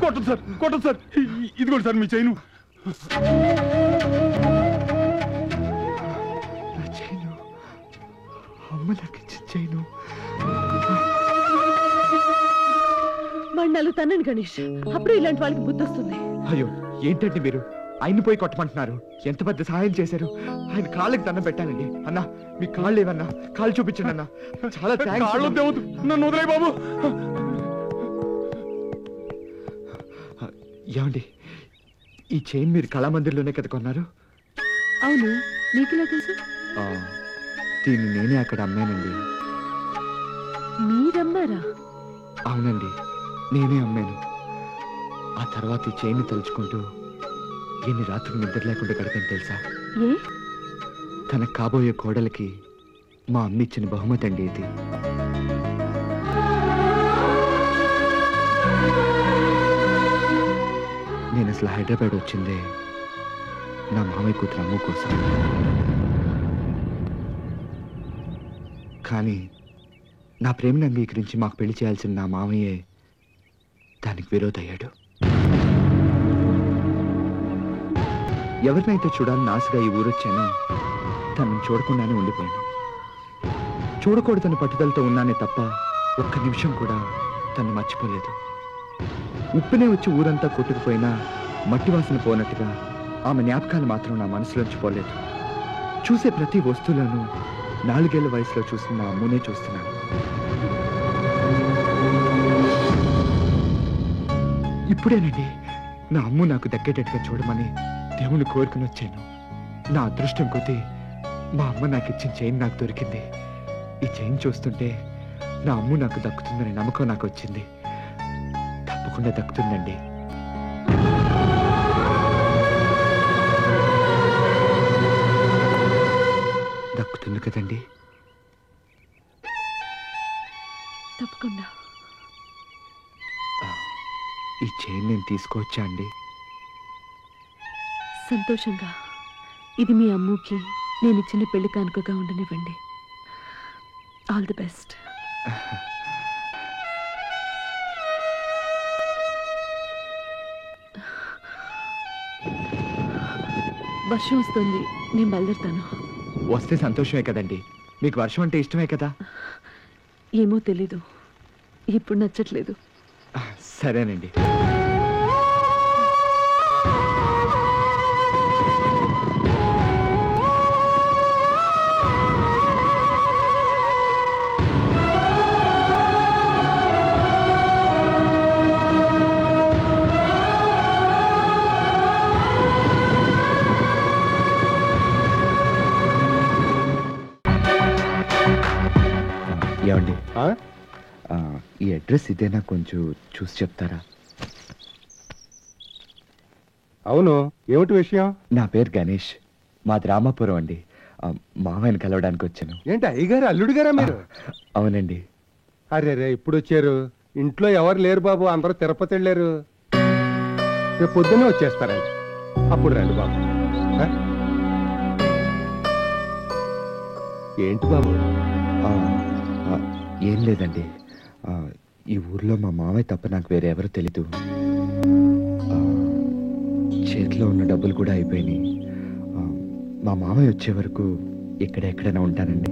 కొట్టదు సార్, కొట్టదు సార్. ఇదిగోండి సార్ మీ చైను. అమ్మ నాకు ఇచ్చిన చైను. మండలు తనని గణేష్, అప్పుడు ఇలాంటి వాళ్ళకి బుద్ధి వస్తుంది. అయ్యో ఏంటండి మీరు ఆయన పోయి కొట్టమంటున్నారు? ఎంత పెద్ద సహాయం చేశారు. ఆయన కాళ్ళకి దండం పెట్టానండి. అన్నా మీ కాళ్ళు ఏమన్నా, కాళ్ళు చూపించండి అన్నా. చాలా కాళ్ళు దేవదు, నన్ను వదిలే బాబు. ఏమండి ఈ చైన్ మీరు కళామందిర్లోనే కదా కొన్నారు? అవును, నీకులా తెలుసు? దీన్ని నేనే అక్కడ అమ్మానండి. మీరమ్మారా? అవునండి, నేనే అమ్మాను. ఆ తర్వాత ఈ చైన్ని తలుచుకుంటూ ఎన్ని రాత్రులు నిద్ర లేకుండా గడిపాను తెలుసా? ఏ? తన కాబోయే కోడలికి మా అమ్మ ఇచ్చిన బహుమతి అండి ఇది. నేను అసలు హైదరాబాద్ వచ్చిందే నా మామయ్య కూతురు అమ్ము కోసం. కానీ నా ప్రేమను అంగీకరించి మాకు పెళ్లి చేయాల్సిన నా మామయ్యే దానికి విరోధయ్యాడు. ఎవరినైతే చూడాలని ఆశగా ఈ ఊరొచ్చానో తనని చూడకుండానే ఉండిపోయాను. చూడకూడదని పట్టుదలతో ఉన్నానే తప్ప ఒక్క నిమిషం కూడా తను మర్చిపోలేదు. ఉప్పునే వచ్చి ఊరంతా కొట్టుకుపోయినా మట్టి వాసన పోనట్టుగా ఆమె జ్ఞాపకాలు మాత్రం నా మనసులోంచి పోలేదు. చూసే ప్రతి వస్తువులను 4 ఏళ్ల వయసులో చూసిన నా అమ్మునే చూస్తున్నాను. ఇప్పుడేనండి నా అమ్ము నాకు దక్కేటట్టుగా చూడమని దేవుని కోరుకుని వచ్చాను. నా అదృష్టం కొద్దీ మా అమ్మ నాకు ఇచ్చిన చైన్ నాకు దొరికింది. ఈ చైన్ చూస్తుంటే నా అమ్ము నాకు దక్కుతుందని నమ్మకం నాకు వచ్చింది. తప్పకుండా దక్కుతుందండి. దక్కుతుంది కదండి? తప్పకుండా. ఈ చైన్ నేను తీసుకోవచ్చా అండి? సంతోషంగా. ఇది మీ అమ్ముకి నేను ఇచ్చిన పెళ్లి కానుకగా ఉండనివ్వండి. All the best. వర్షం వస్తుంది, నేను బయలుదేరుతాను. వస్తే సంతోషమే కదండి. మీకు వర్షం అంటే ఇష్టమే కదా? ఏమో తెలీదు, ఇప్పుడు నచ్చట్లేదు. సరేనండి. ఏమండి, ఈ అడ్రస్ ఇదేనా? కొంచెం చూసి చెప్తారా? అవును, ఏమిటి విషయం? నా పేరు గణేష్, మాది రామాపురం అండి. మామయ్యని కలవడానికి వచ్చాను. ఏంటి అయ్యగారు అల్లుడు గారా మీరు? అవునండి. అరే రే, ఇప్పుడు వచ్చారు. ఇంట్లో ఎవరు లేరు బాబు, అందరూ తిరుపతి వెళ్ళారు. రేపు పొద్దున్నే వచ్చేస్తారండి. అప్పుడు రండి బాబు. ఏంటి బాబు? ఏం లేదండి, ఈ ఊర్లో మా మామయ్య తప్ప నాకు వేరే ఎవరు తెలీదు. చేతిలో ఉన్న డబ్బులు కూడా అయిపోయినాయి. మా మామయ్య వచ్చే వరకు ఎక్కడైనా ఉంటానండి.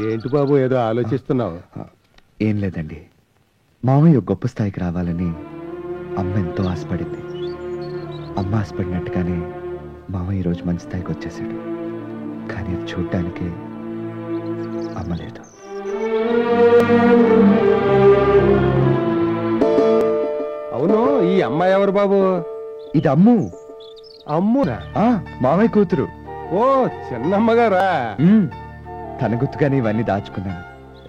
ఏంటి బాబు ఏదో ఆలోచిస్తున్నావు? ఏం లేదండి, మామయ్య గొప్ప స్థాయికి రావాలని అమ్మ ఎంతో ఆశపడింది. అమ్మ ఆశపడినట్టుగానే మామయ్య ఈరోజు మంచి స్థాయికి వచ్చేసాడు. కానీ అది చూడ్డానికి అమ్మ లేదు. అవును, ఈ అమ్మాయి ఎవరు బాబు? ఇది అమ్ము. అమ్మురా? మామయ్య కూతురు. ఓ, చిన్నమ్మగారా? తన గుర్తుగానే ఇవన్నీ దాచుకున్నాను.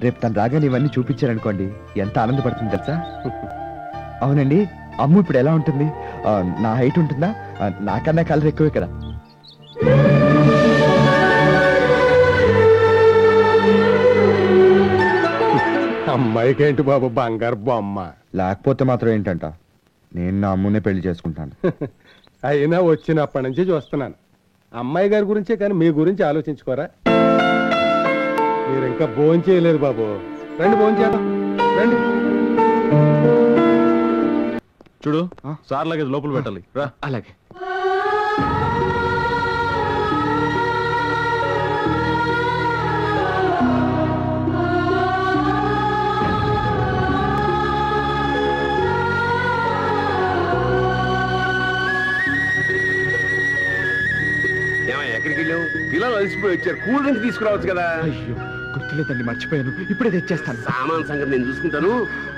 రేపు తను రాగానే ఇవన్నీ చూపించారనుకోండి, ఎంత ఆనందపడుతుంది తెలుసా? అవునండి, అమ్ము ఇప్పుడు ఎలా ఉంటుంది? నా హైట్ ఉంటుందా? నాకన్నా కలర్ ఎక్కువే కదా. అమ్మాయికి ఏంటి బాబు బంగారు బొమ్మ. లేకపోతే మాత్రం ఏంటంట, నేను నా అమ్మునే పెళ్లి చేసుకుంటాను. అయినా వచ్చినప్పటి నుంచి చూస్తున్నాను అమ్మాయి గారి గురించే, కానీ మీ గురించి ఆలోచించుకోరా? మీరు ఇంకా భోజనం చేయలేదు బాబు. రండి భోజనం చేద్దాం, రండి. చూడు, సార్ లగేజ్ లోపల పెట్టాలి రా. అలాగే. ఎక్కడికి వెళ్ళావు? పిల్లలు అలసిపోయి వచ్చారు, కూల్ డ్రింక్ తీసుకురావచ్చు కదా. అయ్యో గుర్తులేదండి, మర్చిపోయాను. ఇప్పుడే తెచ్చేస్తాను. సామాన్ సంగతి నేను చూసుకుంటాను,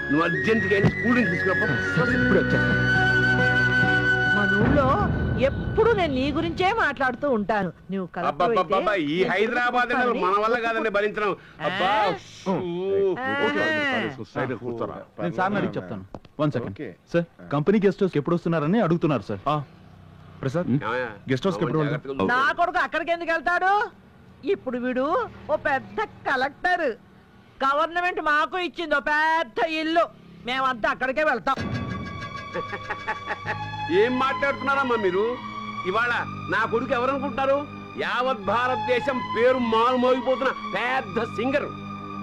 నువ్వు అర్జెంట్గా వెళ్ళి కూల్ డ్రింక్ తీసుకురా. ఇప్పుడే వచ్చేస్తాను. మన ఊళ్ళో ఎప్పుడు నేను నీ గురించే మాట్లాడుతూ ఉంటాను. నువ్వు అబ్బబ్బబ్బబ్బా, ఈ హైదరాబాద్ మన వల్ల కాదండి భరించడం. అబ్బా, నేను సార్ని అడిగి చెప్తాను. 1 second sir. Company guest house ఎప్పుడు వస్తున్నారని అడుగుతున్నారు సార్. ప్రసాద్, గెస్ట్ హౌస్ ఎప్పుడు వెళ్దాం? నా కొడుకు అక్కడికి ఎందుకు వెళ్తాడు? ఇప్పుడు వీడు ఓ పెద్ద కలెక్టర్. గవర్నమెంట్ మాకు ఇచ్చింది ఓ పెద్ద ఇల్లు, మేమంతా అక్కడికే వెళ్తాం. ఏం మాట్లాడుతున్నారమ్మా మీరు? ఇవాళ నా కొడుకు ఎవరనుకుంటున్నారు? యావత్ భారతదేశం పేరు మారు మోగిపోతున్న పెద్ద సింగర్.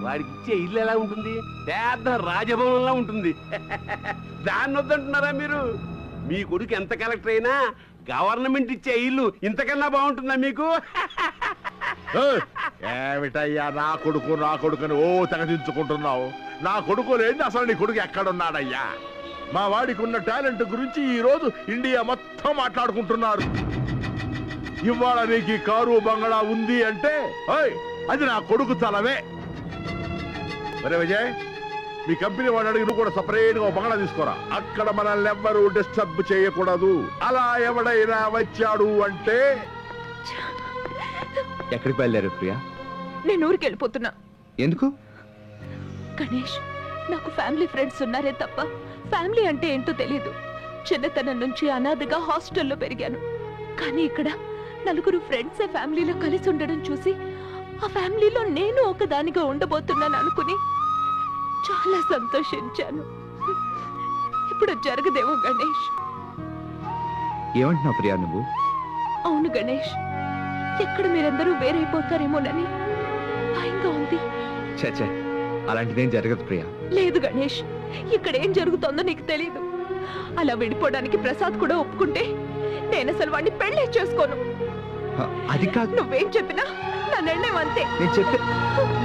వాడికి ఇచ్చే ఇల్లు ఎలా ఉంటుంది? పెద్ద రాజభవనంలా ఉంటుంది. దాన్ని వద్దంటున్నారా మీరు? మీ కొడుకు ఎంత కలెక్టర్ అయినా గవర్నమెంట్ ఇచ్చే ఇల్లు ఇంతకన్నా బాగుంటుందా మీకు? ఏమిటయ్యా నా కొడుకు అని ఓ తెగదించుకుంటున్నావు? నా కొడుకు లేని అసలు నీ కొడుకు ఎక్కడున్నాడయ్యా? మా వాడికి ఉన్న టాలెంట్ గురించి ఈ రోజు ఇండియా మొత్తం మాట్లాడుకుంటున్నారు. ఇవాళ నీకు ఈ కారు బంగళా ఉంది అంటే అది నా కొడుకు తలవే. సరే విజయ్, మీ కంపెనీ వాడు అడిగి నువ్వు కూడా సపరేట్ గా బంగళా తీసుకోరా. అక్కడ మనల్ని ఎవ్వరూ డిస్టర్బ్ చేయకూడదు. అలా ఎవడైనా వచ్చాడు అంటే. ఎక్కడికి బయలుదేరు ప్రియా? నేను ఊరికి వెళ్ళిపోతున్నా. ఎందుకు? గణేష్, నాకు ఫ్యామిలీ ఫ్రెండ్స్ ఉన్నారే తప్ప ఫ్యామిలీ అంటే ఏంటో తెలీదు. చిన్నతనం నుంచి అనాథగా హాస్టల్లో పెరిగాను. కానీ ఇక్కడ నలుగురు ఫ్రెండ్స్ ఫ్యామిలీలో కలిసి ఉండడం చూసి ఆ ఫ్యామిలీలో నేను ఒకదానిగా ఉండబోతున్నాను అనుకుని చాలా సంతోషించాను. ఇప్పుడు జరగదేమో గణేష్. ఏమంటున్నావు ప్రియా నువ్వు? అవును గణేష్, ఎక్కడ మీరందరూ వేరైపోతారేమోనని భయంగా ఉంది. చచ్చే, అలాంటిదేం జరగదు ప్రియా. లేదు గణేష్, ఇక్కడ ఏం జరుగుతోందో నీకు తెలీదు. అలా విడిపోవడానికి ప్రసాద్ కూడా ఒప్పుకుంటే నేను అసలు వాడిని పెళ్లి చేసుకోను. అది కాదు. నువ్వేం చెప్పినా నా నిర్ణయం అంతే. నేను చెప్పే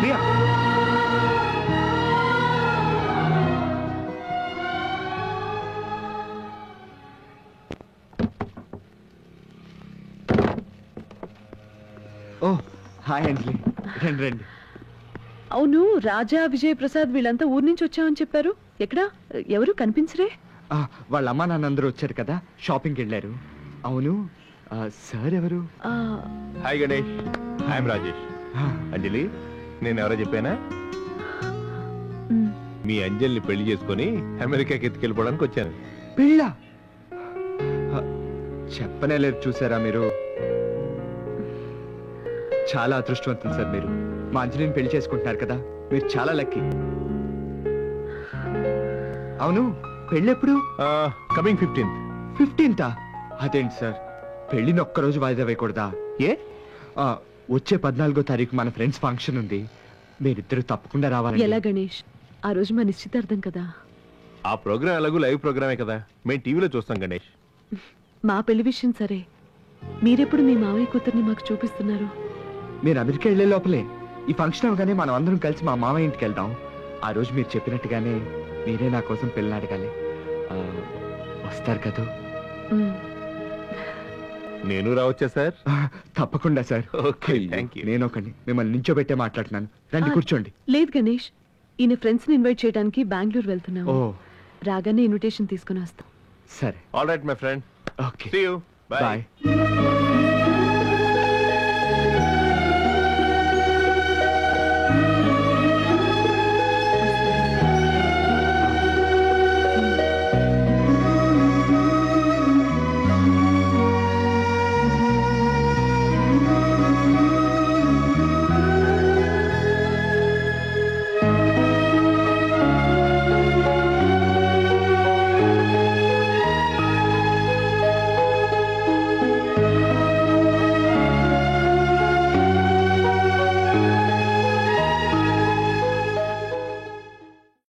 ప్రియా. ఓ హాయ్ అంజలి, రండి రండి. అవును, రాజా విజయ్ ప్రసాద్ వీళ్ళంతా ఊరి నుంచి వచ్చామని చెప్పారు. ఎక్కడా ఎవరు కనిపించరే? వాళ్ళ అమ్మా నాన్న అందరూ వచ్చారు కదా, షాపింగ్కి వెళ్ళారు. అవును, సార్ ఎవరు? Hi Ganesh, I'm Rajesh. అంజలి, నేను ఎవరో చెప్పానా? మీ అంజలిని పెళ్లి చేసుకుని అమెరికాకి ఎత్తుకెళ్ళిపోవడానికి వచ్చాను. పెళ్ళా? చెప్పనే లేదు. చూసారా మీరు? చాలా అదృష్టవంతులు సార్ మీరు. మా అంజలిని పెళ్లి చేసుకుంటున్నారు కదా, మీరు చాలా లక్కీ. అవును, పెళ్ళెప్పుడు? Coming 15th. 15th? అదేంటి సార్, పెళ్లిని ఒక్కరోజు వాయిదా వేయకూడదా? ఏ? వచ్చే 14వ తారీఖు మన ఫ్రెండ్స్ ఫంక్షన్ ఉంది, మీరిద్దరు తప్పకుండా రావాలి. ఎలా గణేష్, ఆ రోజు మా నిశ్చితార్థం కదా. ఆ ప్రోగ్రామ్ ఎలాగూ లైవ్ ప్రోగ్రామే కదా, మేము టీవీలో చూస్తాం గణేష్. మా పెళ్లి విషయం సరే, మీరెప్పుడు మీ మావయ్య కూతుర్ని మాకు చూపిస్తున్నారు? మీరు అమెరికా వెళ్లే లోపలే ఈ ఫంక్షన్ అవగానే మనం అందరం కలిసి మా మామయ్య ఇంటికి వెళ్దాం. ఆ రోజు మీరు చెప్పినట్టుగానే మీరే నా కోసం పెళ్ళి అడగాలి. వస్తారు కదా? నేను రావచ్చా సార్? తప్పకుండా సార్. Okay, thank you. నేను ఒకటి మిమ్మల్ని నించోబెట్టే మాట్లాడుతున్నాను. రండి కూర్చోండి. లేదు గణేష్, ఈయన ఫ్రెండ్స్ ని ఇన్వైట్ చేయడానికి బెంగళూరు వెళ్తున్నాము. ఓ రాగానే ఇన్విటేషన్ తీసుకుని వస్తాం. సరే. All right my friend. Okay, see you. Bye.